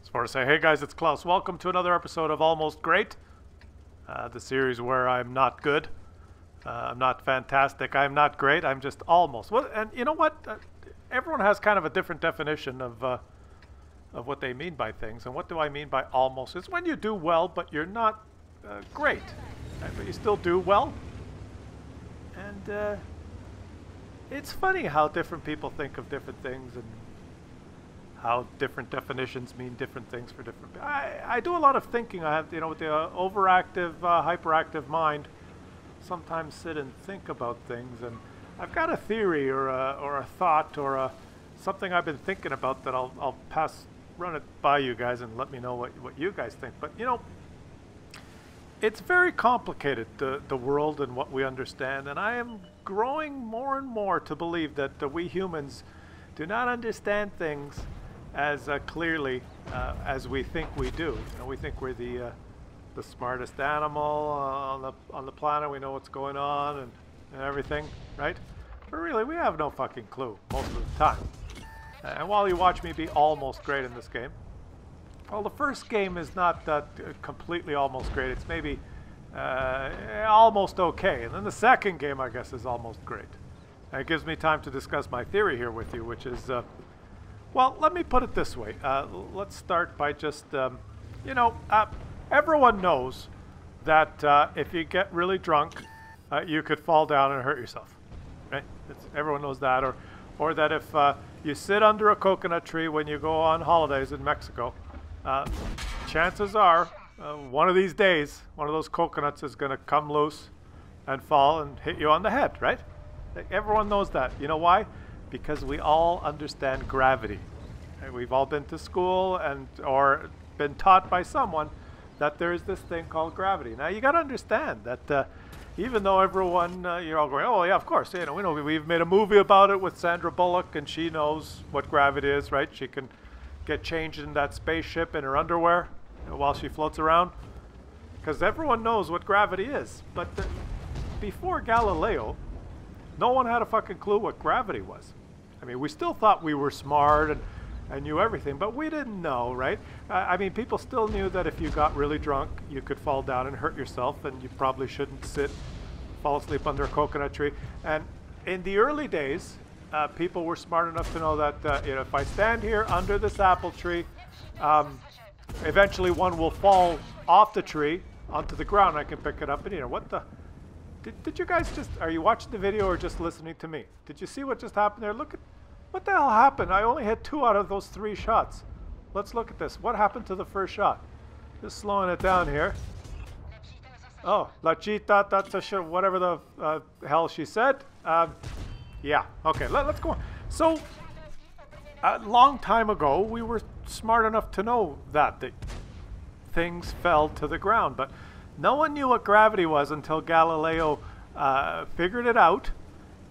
Just want to say, hey guys, it's Klaus. Welcome to another episode of Almost Great, the series where I'm not good, I'm not fantastic, I'm not great, I'm just almost. Well, and you know what? Everyone has kind of a different definition of what they mean by things. And what do I mean by almost? It's when you do well, but you're not great, right? But you still do well. And it's funny how different people think of different things and how different definitions mean different things for different people. I do a lot of thinking. I have, with the overactive, hyperactive mind, sometimes sit and think about things, and I've got a theory or a thought or something I've been thinking about that I'll run it by you guys and let me know what you guys think. But it's very complicated, the world and what we understand, and I am growing more and more to believe that we humans do not understand things as clearly as we think we do. We think we're the smartest animal on the planet. We know what's going on and everything, right? But really, we have no fucking clue most of the time. And while you watch me be almost great in this game, well, the first game is not that completely almost great. It's maybe almost okay. And then the second game, I guess, is almost great. And it gives me time to discuss my theory here with you, which is, well, let me put it this way. Let's start by just, everyone knows that if you get really drunk, you could fall down and hurt yourself, right? Everyone knows that. Or that if you sit under a coconut tree when you go on holidays in Mexico, chances are one of these days, one of those coconuts is going to come loose and fall and hit you on the head, right? Everyone knows that. You know why? Because we all understand gravity. We've all been to school or been taught by someone that there is this thing called gravity. Now you got to understand that even though everyone, you're all going, oh yeah, of course, we know we've made a movie about it with Sandra Bullock, and she knows what gravity is, right? She can get changed in that spaceship in her underwear while she floats around, because everyone knows what gravity is. But before Galileo, no one had a fucking clue what gravity was. I mean, we still thought we were smart and knew everything, but we didn't know, right? I mean, people still knew that if you got really drunk, you could fall down and hurt yourself, and you probably shouldn't fall asleep under a coconut tree. And in the early days, people were smart enough to know that if I stand here under this apple tree, eventually one will fall off the tree onto the ground. I can pick it up, and what the... Did you guys are you watching the video or just listening to me? Did you see what just happened there? Look at, what the hell happened? I only hit 2 out of those 3 shots. Let's look at this. What happened to the first shot? Just slowing it down here. Oh, La Chita, that's whatever the hell she said. Yeah, okay, let's go on. So, a long time ago, we were smart enough to know that things fell to the ground, but no one knew what gravity was until Galileo figured it out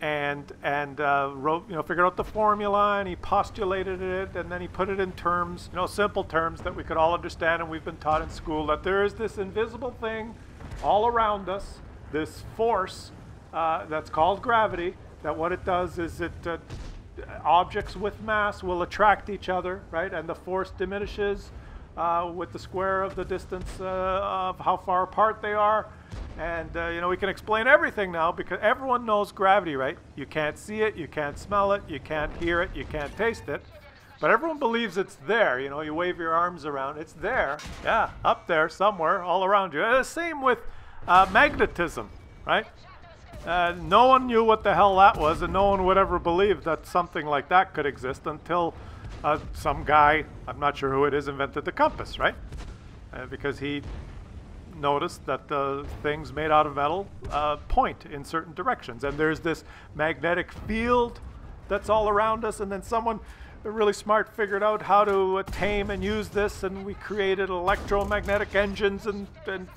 and wrote, figured out the formula, and he postulated it, and then he put it in terms, simple terms that we could all understand, and we've been taught in school that there is this invisible thing all around us, this force that's called gravity, that what it does is objects with mass will attract each other, right? And the force diminishes with the square of the distance of how far apart they are. And we can explain everything now because everyone knows gravity, right? You can't see it, you can't smell it, you can't hear it, you can't taste it, but everyone believes it's there. You wave your arms around, it's there, yeah, up there somewhere, all around you. Same with magnetism, right? No one knew what the hell that was, and no one would ever believe that something like that could exist until some guy, I'm not sure who it is, invented the compass, right? Because he noticed that things made out of metal point in certain directions, and there's this magnetic field that's all around us, and then someone really smart figured out how to tame and use this, and we created electromagnetic engines and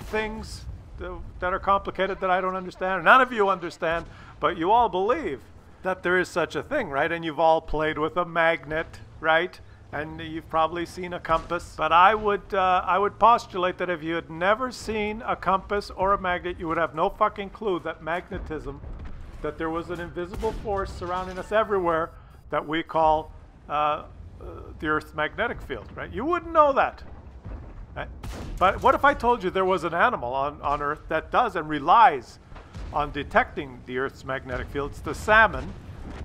things that are complicated that I don't understand. None of you understand, but you all believe that there is such a thing, right? And you've all played with a magnet, right? And you've probably seen a compass. But I would postulate that if you had never seen a compass or a magnet, you would have no fucking clue that magnetism, that there was an invisible force surrounding us everywhere that we call the Earth's magnetic field, right? You wouldn't know that. Right? But what if I told you there was an animal on Earth that does and relies on detecting the Earth's magnetic field? It's the salmon,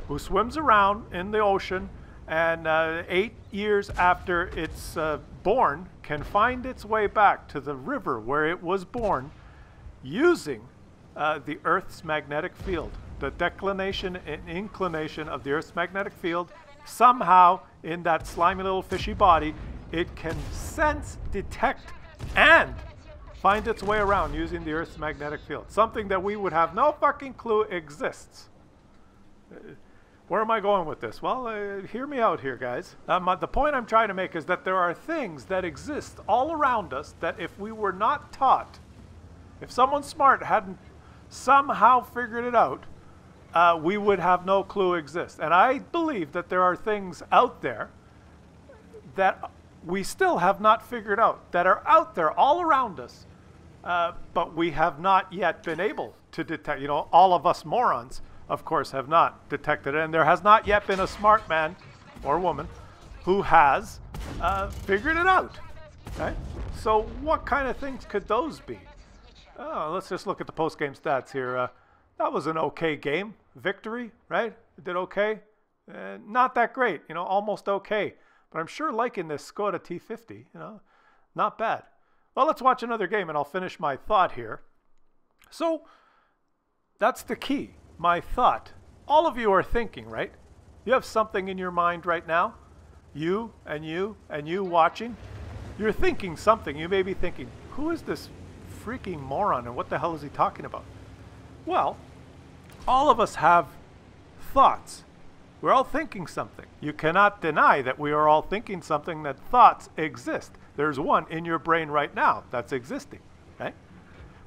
who swims around in the ocean, and 8 years after it's born, can find its way back to the river where it was born using the Earth's magnetic field. The declination and inclination of the Earth's magnetic field, somehow in that slimy little fishy body, it can sense, detect, and find its way around using the Earth's magnetic field. Something that we would have no fucking clue exists. Where am I going with this? Well, hear me out here, guys. The point I'm trying to make is that there are things that exist all around us that if we were not taught, if someone smart hadn't somehow figured it out, we would have no clue exist. And I believe that there are things out there that we still have not figured out, that are out there all around us, but we have not yet been able to detect. You know, all of us morons, of course, have not detected it, and there has not yet been a smart man or woman who has figured it out. Right? So what kind of things could those be? Oh, let's just look at the post-game stats here. That was an okay game. Victory, right? It did okay. Not that great, you know, almost okay. But I'm sure liking this Skoda T50, you know, not bad. Well, let's watch another game and I'll finish my thought here. So that's the key, my thought. All of you are thinking, right? You have something in your mind right now. You and you and you watching. You're thinking something. You may be thinking, who is this freaking moron and what the hell is he talking about? Well, all of us have thoughts. We're all thinking something. You cannot deny that we are all thinking something, that thoughts exist. There's one in your brain right now that's existing, right?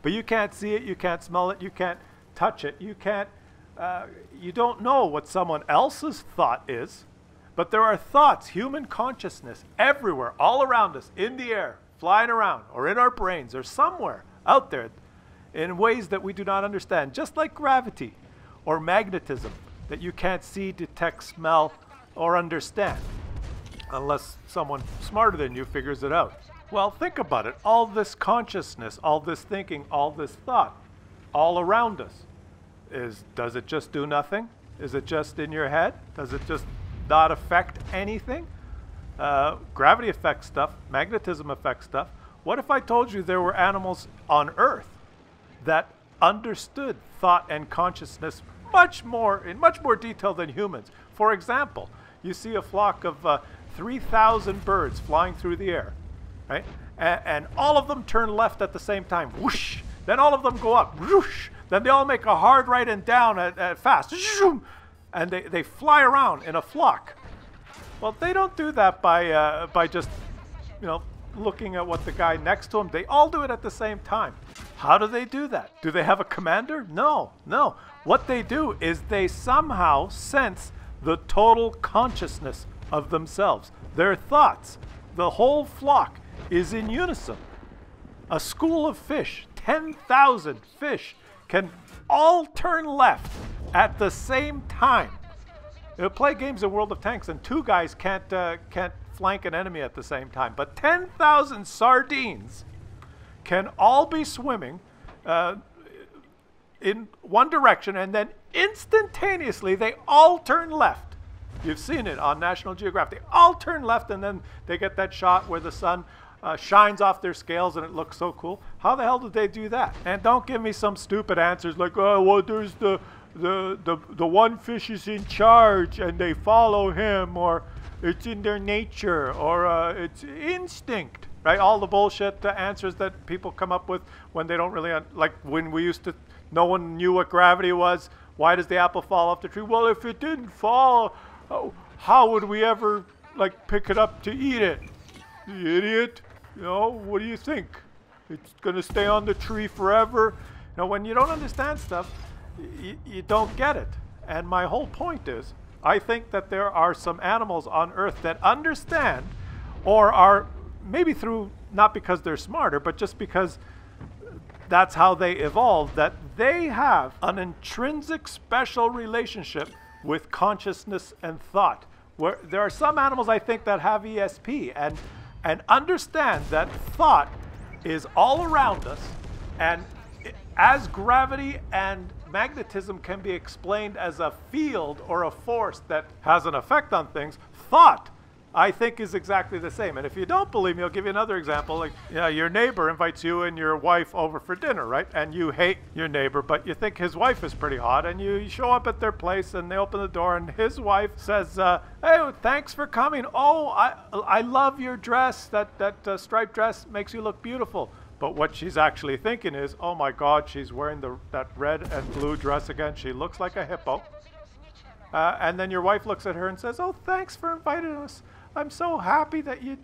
But you can't see it, you can't smell it, you can't touch it, you can't, you don't know what someone else's thought is, but there are thoughts, human consciousness, everywhere, all around us, in the air, flying around, or in our brains, or somewhere out there, in ways that we do not understand, just like gravity or magnetism, that you can't see, detect, smell, or understand, unless someone smarter than you figures it out. Well, think about it. All this consciousness, all this thinking, all this thought, all around us, does it just do nothing? Is it just in your head? Does it just not affect anything? Gravity affects stuff. Magnetism affects stuff. What if I told you there were animals on Earth that understood thought and consciousness in much more detail than humans? For example, you see a flock of 3,000 birds flying through the air, right? And all of them turn left at the same time, whoosh. Then all of them go up, whoosh. Then they all make a hard right and down at fast, and they fly around in a flock. Well, they don't do that by just, you know, looking at what the guy next to them. They all do it at the same time. How do they do that? Do they have a commander? No, no. What they do is they somehow sense the total consciousness of themselves. Their thoughts, the whole flock is in unison. A school of fish, 10,000 fish, can all turn left at the same time. They'll play games of World of Tanks and two guys can't flank an enemy at the same time. But 10,000 sardines can all be swimming in one direction, and then instantaneously they all turn left. You've seen it on National Geographic. They all turn left, and then they get that shot where the sun shines off their scales and it looks so cool. How the hell did they do that? And don't give me some stupid answers like, oh, well, there's the one fish is in charge and they follow him, or it's in their nature, or it's instinct, right? All the bullshit answers that people come up with when they don't really, like when we used to, no one knew what gravity was. Why does the apple fall off the tree? Well, if it didn't fall, how would we ever, like, pick it up to eat it? You idiot. You know, what do you think? It's going to stay on the tree forever? You know, when you don't understand stuff, you don't get it. And my whole point is, I think that there are some animals on Earth that understand, or are maybe through, not because they're smarter, but just because that's how they evolved, that they have an intrinsic special relationship with consciousness and thought. Where there are some animals, I think, that have ESP and understand that thought is all around us, and as gravity and magnetism can be explained as a field or a force that has an effect on things, thought, I think, is exactly the same. And if you don't believe me, I'll give you another example. Like, your neighbor invites you and your wife over for dinner, right? And you hate your neighbor, but you think his wife is pretty hot, and you show up at their place, and they open the door, and his wife says, hey, thanks for coming. Oh, I love your dress. That striped dress makes you look beautiful. But what she's actually thinking is, oh my God, she's wearing that red and blue dress again. She looks like a hippo. And then your wife looks at her and says, oh, thanks for inviting us. I'm so happy that you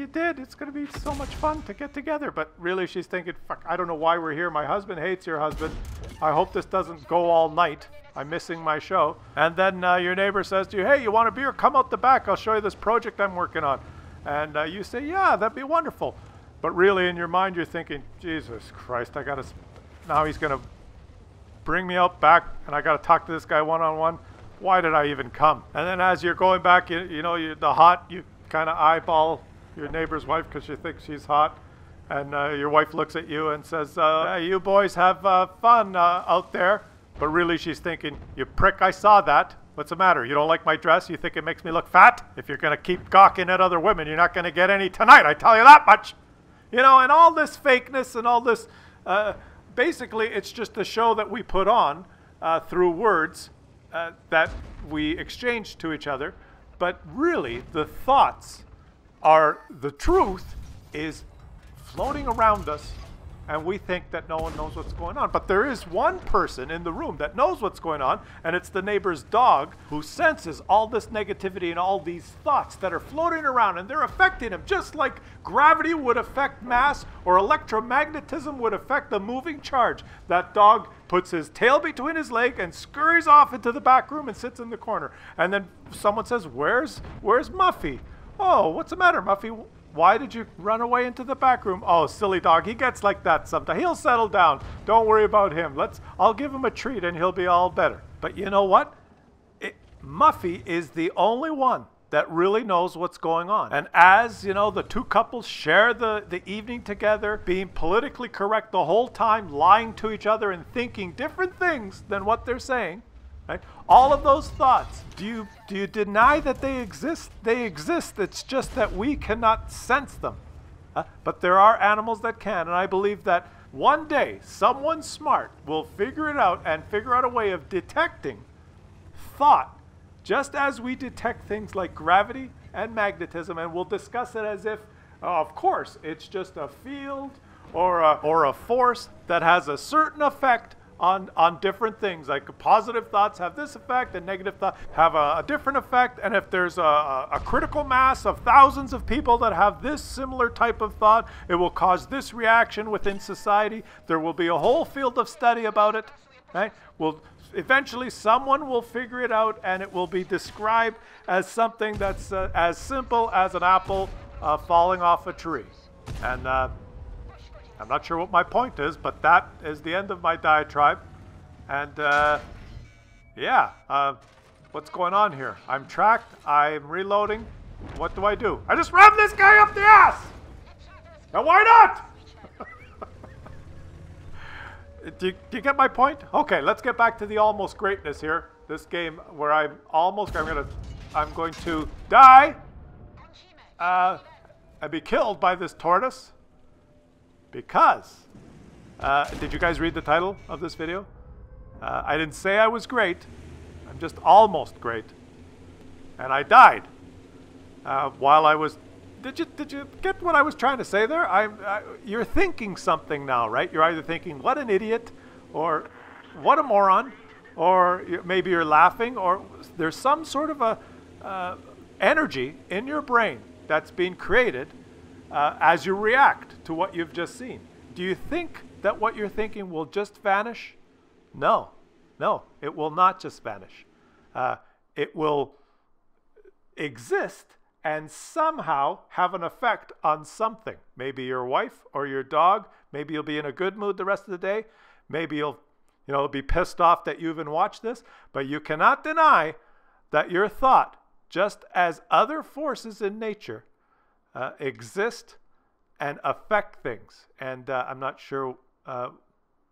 did. It's going to be so much fun to get together. But really, she's thinking, fuck, I don't know why we're here. My husband hates your husband. I hope this doesn't go all night. I'm missing my show. And then your neighbor says to you, hey, you want a beer? Come out the back. I'll show you this project I'm working on. And you say, yeah, that'd be wonderful. But really, in your mind, you're thinking, Jesus Christ, now he's going to bring me out back, and I got to talk to this guy one-on-one. Why did I even come? And then as you're going back, you kind of eyeball your neighbor's wife because you think she's hot. And your wife looks at you and says, you boys have fun out there. But really, she's thinking, you prick, I saw that. What's the matter? You don't like my dress? You think it makes me look fat? If you're going to keep gawking at other women, you're not going to get any tonight, I tell you that much. And all this fakeness and all this, basically, it's just a show that we put on through words that we exchange to each other. But really, the thoughts are, the truth is floating around us, and we think that no one knows what's going on. But there is one person in the room that knows what's going on, and it's the neighbor's dog who senses all this negativity and all these thoughts that are floating around, and they're affecting him just like gravity would affect mass or electromagnetism would affect a moving charge. That dog puts his tail between his leg and scurries off into the back room and sits in the corner. And then someone says, where's Muffy? Oh, what's the matter, Muffy? Why did you run away into the back room? Oh, silly dog. He gets like that sometimes. He'll settle down. Don't worry about him. I'll give him a treat and he'll be all better. But you know what? Muffy is the only one that really knows what's going on. And as, the two couples share the evening together, being politically correct the whole time, lying to each other and thinking different things than what they're saying, right? All of those thoughts, do you deny that they exist? They exist. It's just that we cannot sense them. But there are animals that can, and I believe that one day someone smart will figure it out and figure out a way of detecting thought, just as we detect things like gravity and magnetism, and we'll discuss it as if, of course, it's just a field or a force that has a certain effect on different things. Like positive thoughts have this effect and negative thoughts have a different effect. And if there's a critical mass of thousands of people that have this similar type of thought, it will cause this reaction within society. There will be a whole field of study about it, right? Eventually someone will figure it out, and it will be described as something that's as simple as an apple falling off a tree. And I'm not sure what my point is, but that is the end of my diatribe. And what's going on here? I'm tracked. I'm reloading. What do? I just rammed this guy up the ass! Now why not? Do you get my point? Okay, let's get back to the almost greatness here. This game where I'm going to die and be killed by this tortoise. Because, did you guys read the title of this video? I didn't say I was great. I'm just almost great. And I died while I was... Did you get what I was trying to say there? You're thinking something now, right? You're either thinking, what an idiot, or what a moron, or maybe you're laughing, or there's some sort of a energy in your brain that's being created as you react to what you've just seen. Do you think that what you're thinking will just vanish? No, it will not just vanish. It will exist and somehow have an effect on something. Maybe your wife or your dog. Maybe you'll be in a good mood the rest of the day. Maybe you'll be pissed off that you even watched this. But you cannot deny that your thought just as other forces in nature exist and affect things. And I'm not sure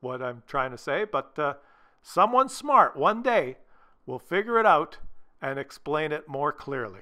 what I'm trying to say, but someone smart one day will figure it out and explain it more clearly.